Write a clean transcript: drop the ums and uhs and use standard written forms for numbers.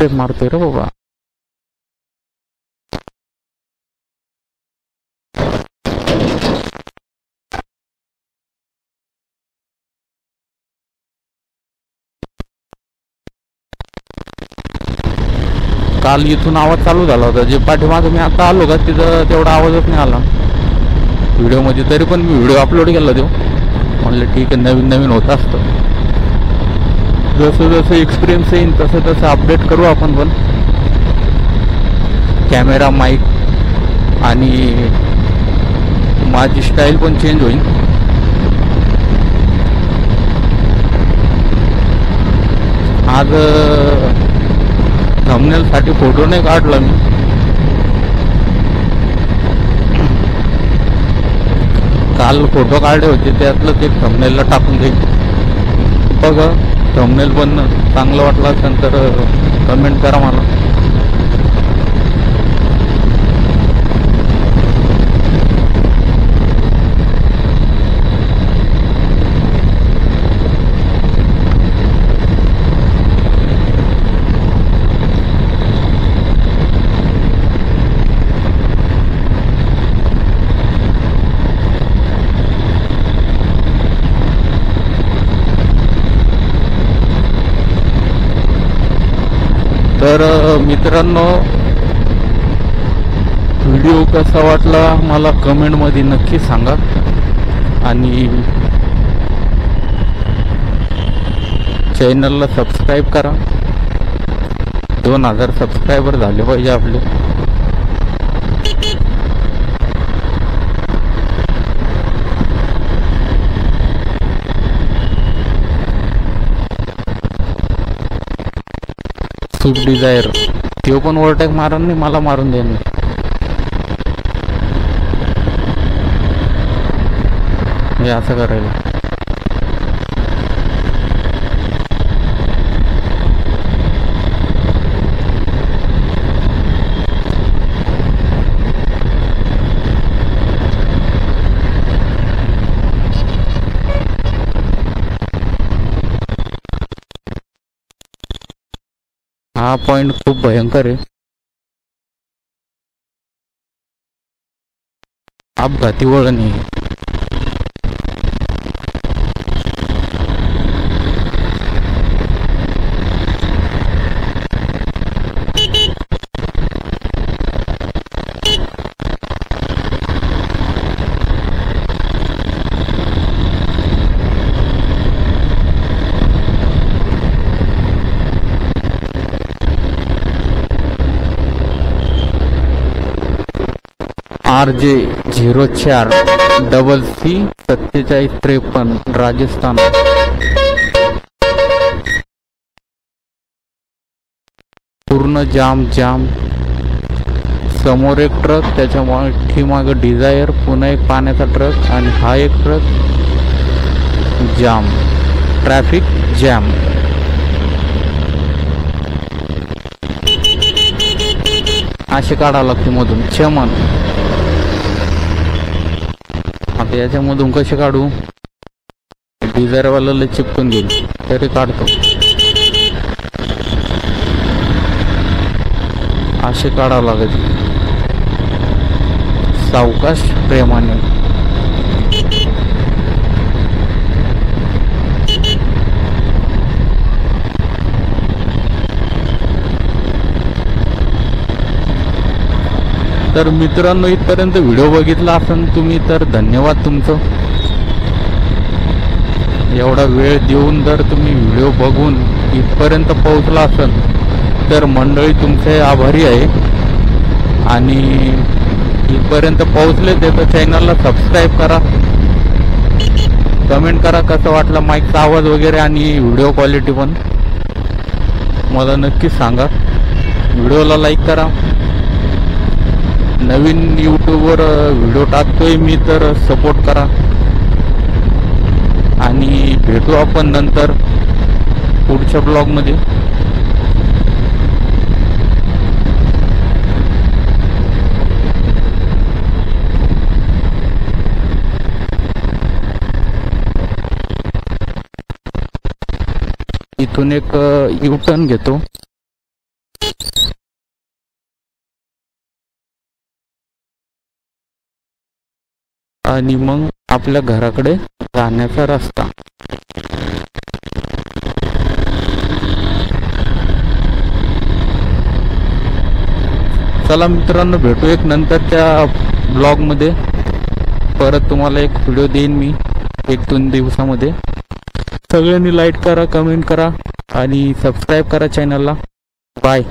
Break मारतोय रे बाबा. काल इथून आवाज चालू झाला होता, जे पाठीमागं मी आता आलो का तिथं तेवढा आवाजच नाही आला व्हिडिओमध्ये. तरी पण मी व्हिडिओ अपलोड केला तो. म्हणलं ठीक आहे, नवीन नवीन होत असतं. जसं जसं एक्सपिरियन्स येईल तसं तसं अपडेट करू आपण पण. कॅमेरा, माईक आणि माझी स्टाईल पण चेंज होईल. आज थंबनेलसाठी फोटो नाही काढला मी. काल फोटो काढले होते, त्यातलं ते थंबनेलला टाकून देईल. बघा, थंबनेल पण चांगलं वाटलं असेल तर कमेंट करा मला. तर मित्रांनो, व्हिडिओ कसा वाटला मला कमेंटमध्ये नक्की सांगा. आणि चॅनलला सबस्क्राईब करा. 2000 सबस्क्रायबर झाले पाहिजे आपले. स्विफ्ट डिझायर तो पण ओव्हरटेक मारून नाही, मला मारून देईन. हे असं करायला. हा पॉइंट खूप भयंकर आहे. अपघाती वळण आहे. RJ 04 CC 4753 Rajasthan. पूर्ण जाम. समोर एक ट्रक, त्याच्या मागे डिझायर, पुन्हा एक पाण्याचा ट्रक आणि हा एक ट्रक. जाम, ट्रॅफिक जॅम. असे काढावं लागते मधून. चमन आता याच्यामधून कसे काढू? डिझायरवाला चिपकून घेईल तरी काढतो. असे काढावं लागेल सावकाश प्रेमाने. तर मित्रांनो, इथपर्यंत व्हिडिओ बघितला असेल तुम्ही तर धन्यवाद तुमचं. एवढा वेळ देऊन जर तुम्ही व्हिडिओ बघून इथपर्यंत पोहोचला असेल तर मंडळी तुमचे आभारी आहे. आणि इथपर्यंत पोहोचले तर चॅनलला सबस्क्राईब करा. कमेंट करा कसं वाटलं माईकचा आवाज वगैरे आणि व्हिडिओ क्वालिटी पण मला नक्की सांगा. व्हिडिओला लाईक करा. नवीन यूट्यूबवर व्हिडिओ टाकतोय मी तर सपोर्ट करा. आणि भेटू आपण नंतर पुढच्या ब्लॉगमध्ये. इथून एक यू टर्न घेतो. आणि मग आपल्या घराकडे जाण्याचा रस्ता. चला मित्रांनो, भेटू एक नंतरच्या ब्लॉगमध्ये. परत तुम्हाला एक व्हिडिओ देईन मी 1-2 दिवसामध्ये. सगळ्यांनी लाईक करा, कमेंट करा आणि सबस्क्राईब करा चॅनलला. बाय.